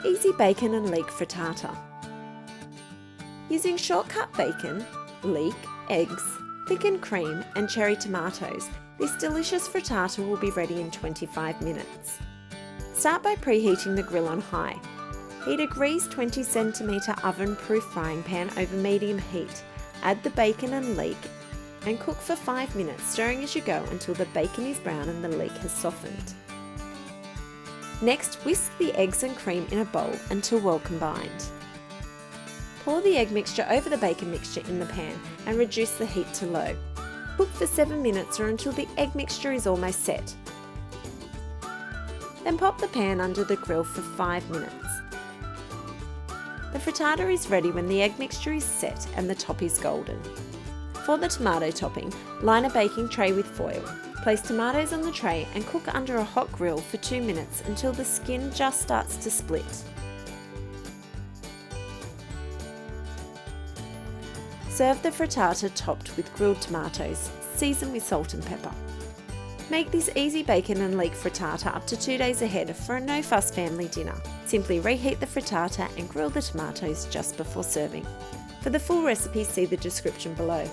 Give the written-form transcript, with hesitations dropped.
Easy bacon and leek frittata. Using shortcut bacon, leek, eggs, thickened cream and cherry tomatoes, this delicious frittata will be ready in 25 minutes. Start by preheating the grill on high. Heat a greased 20cm oven-proof frying pan over medium heat. Add the bacon and leek and cook for 5 minutes, stirring as you go until the bacon is brown and the leek has softened. Next, whisk the eggs and cream in a bowl until well combined. Pour the egg mixture over the bacon mixture in the pan and reduce the heat to low. Cook for 7 minutes or until the egg mixture is almost set. Then pop the pan under the grill for 5 minutes. The frittata is ready when the egg mixture is set and the top is golden. For the tomato topping, line a baking tray with foil. Place tomatoes on the tray and cook under a hot grill for 2 minutes until the skin just starts to split. Serve the frittata topped with grilled tomatoes, seasoned with salt and pepper. Make this easy bacon and leek frittata up to 2 days ahead for a no-fuss family dinner. Simply reheat the frittata and grill the tomatoes just before serving. For the full recipe, see the description below.